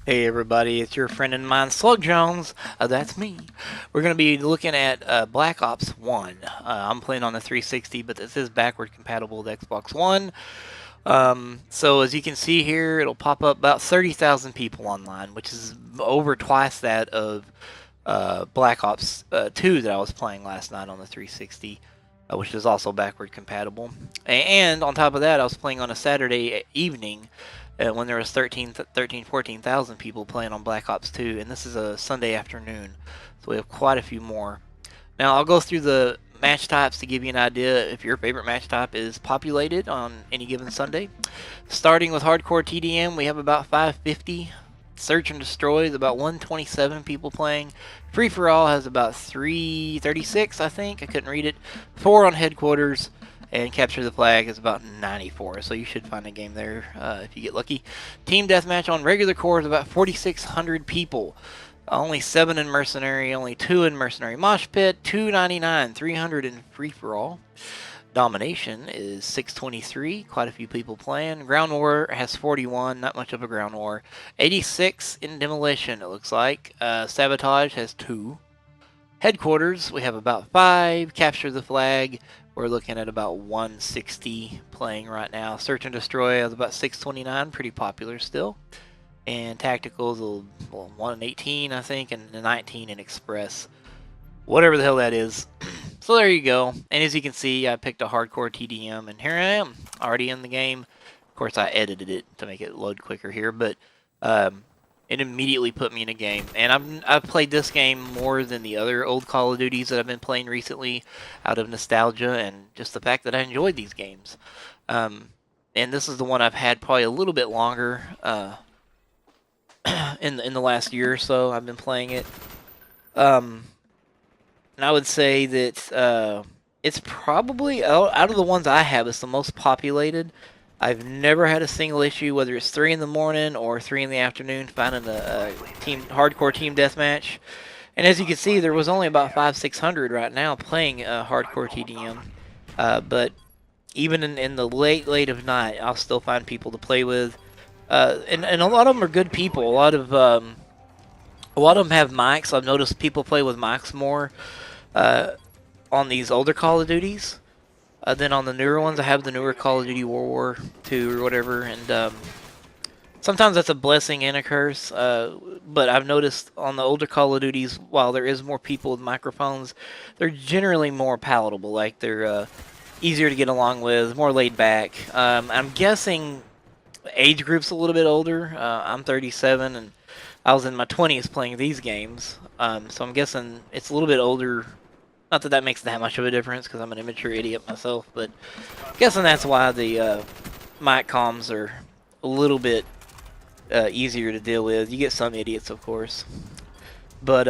Hey everybody, it's your friend and mine, Slug Jones. That's me. We're going to be looking at Black Ops 1. I'm playing on the 360, but this is backward compatible with Xbox One. So as you can see here, it'll pop up about 30,000 people online, which is over twice that of Black Ops 2 that I was playing last night on the 360. Which is also backward compatible. And on top of that, I was playing on a Saturday evening when there was 14,000 people playing on Black Ops 2, and this is a Sunday afternoon, so we have quite a few more. Now I'll go through the match types to give you an idea if your favorite match type is populated on any given Sunday. Starting with Hardcore TDM, we have about 550. Search and Destroy is about 127 people playing. Free for All has about 336, I think. I couldn't read it. 4 on Headquarters, and Capture the Flag is about 94. So you should find a game there if you get lucky. Team Deathmatch on regular core is about 4,600 people. Only 7 in Mercenary, only 2 in Mercenary Mosh Pit, 299, 300 in Free for All. Domination is 623, quite a few people playing. Ground War has 41, not much of a Ground War. 86 in Demolition, it looks like. Sabotage has 2. Headquarters, we have about 5. Capture the Flag, we're looking at about 160 playing right now. Search and Destroy has about 629, pretty popular still. And Tacticals, 118, I think, and 19 in Express. Whatever the hell that is. So there you go. And as you can see, I picked a Hardcore TDM, and here I am, already in the game. Of course, I edited it to make it load quicker here, but it immediately put me in a game. And I've played this game more than the other old Call of Duties that I've been playing recently, out of nostalgia and just the fact that I enjoyed these games. And this is the one I've had probably a little bit longer in the last year or so. I've been playing it. And I would say that it's probably, out of the ones I have, it's the most populated. I've never had a single issue, whether it's 3 in the morning or 3 in the afternoon, finding a hardcore team deathmatch. And as you can see, there was only about 500-600 right now playing hardcore TDM. But even in the late of night, I'll still find people to play with. And a lot of them are good people. A lot of them have mics. I've noticed people play with mics more on these older Call of Duties than on the newer ones. I have the newer Call of Duty World War II or whatever, and sometimes that's a blessing and a curse. But I've noticed on the older Call of Duties, while there is more people with microphones, they're generally more palatable. Like they're easier to get along with, more laid back. I'm guessing age group's a little bit older. I'm 37, and I was in my 20s playing these games, so I'm guessing it's a little bit older. Not that that makes that much of a difference, because I'm an immature idiot myself, but I'm guessing that's why the mic comms are a little bit easier to deal with. You get some idiots, of course, but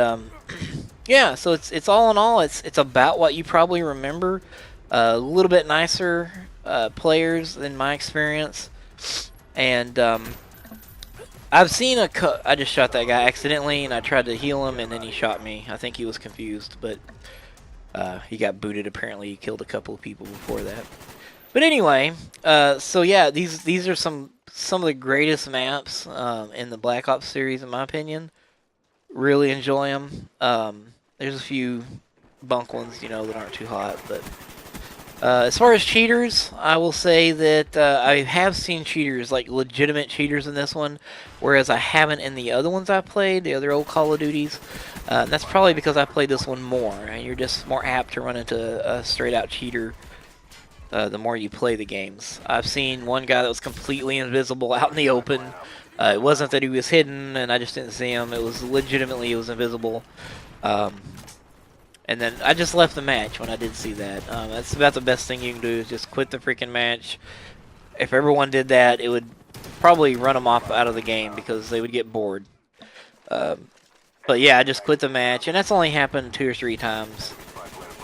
yeah. So it's all in all, it's about what you probably remember. A little bit nicer players in my experience, and I've seen I just shot that guy accidentally, and I tried to heal him, and then he shot me. I think he was confused, but he got booted. Apparently, he killed a couple of people before that. But anyway, so yeah, these are some of the greatest maps in the Black Ops series, in my opinion. Really enjoy them. There's a few bunk ones, that aren't too hot, but as far as cheaters, I will say that I have seen cheaters, like legitimate cheaters in this one, whereas I haven't in the other ones I played, the other old Call of Duties. That's probably because I played this one more, and you're just more apt to run into a straight-out cheater the more you play the games. I've seen one guy that was completely invisible out in the open. It wasn't that he was hidden and I just didn't see him. It was legitimately, he was invisible. And then I just left the match when I did see that. That's about the best thing you can do, is just quit the freaking match. If everyone did that, it would probably run them off out of the game because they would get bored. But yeah, I just quit the match, and that's only happened 2 or 3 times.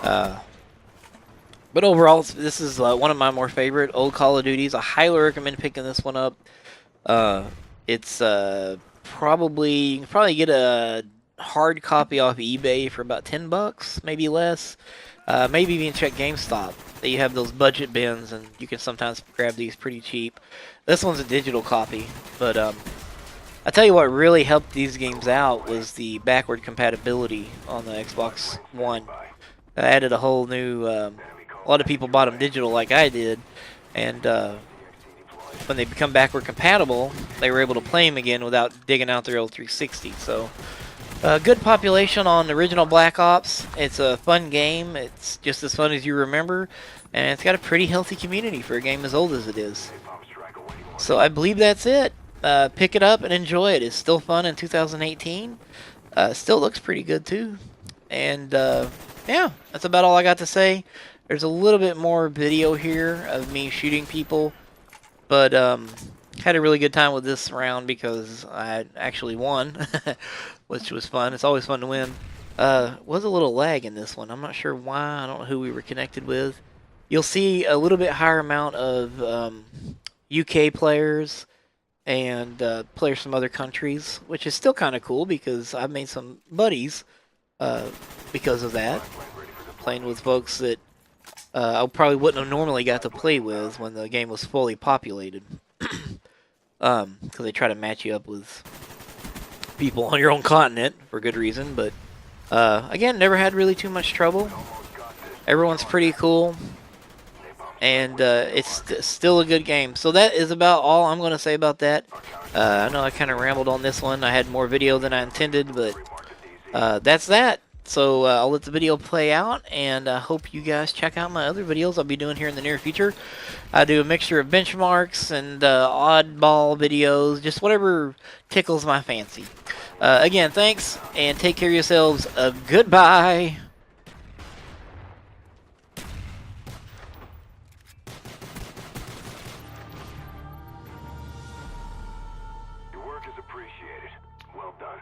But overall, this is one of my more favorite old Call of Duties. I highly recommend picking this one up. It's probably, you can probably get a hard copy off eBay for about $10, maybe less. Maybe even check GameStop. They have those budget bins, and you can sometimes grab these pretty cheap. This one's a digital copy, but I tell you what really helped these games out was the backward compatibility on the Xbox One. I added a whole new. A lot of people bought them digital like I did, and when they become backward compatible, they were able to play them again without digging out their old 360. So, good population on the original Black Ops. It's a fun game. It's just as fun as you remember, and it's got a pretty healthy community for a game as old as it is. So I believe that's it. Pick it up and enjoy it. It's still fun in 2018. Still looks pretty good too. And yeah, that's about all I got to say. There's a little bit more video here of me shooting people, but had a really good time with this round because I actually won, which was fun. It's always fun to win. Was a little lag in this one. I'm not sure why. I don't know who we were connected with. You'll see a little bit higher amount of UK players and players from other countries, which is still kind of cool because I've made some buddies because of that. Playing with folks that I probably wouldn't have normally got to play with when the game was fully populated. Because they try to match you up with people on your own continent for good reason. But again, never had really too much trouble. Everyone's pretty cool. And it's still a good game. So that is about all I'm going to say about that. I know I kind of rambled on this one. I had more video than I intended, but that's that. So I'll let the video play out, and I hope you guys check out my other videos I'll be doing here in the near future. I do a mixture of benchmarks and oddball videos, just whatever tickles my fancy. Again, thanks, and take care of yourselves. Goodbye. Your work is appreciated. Well done.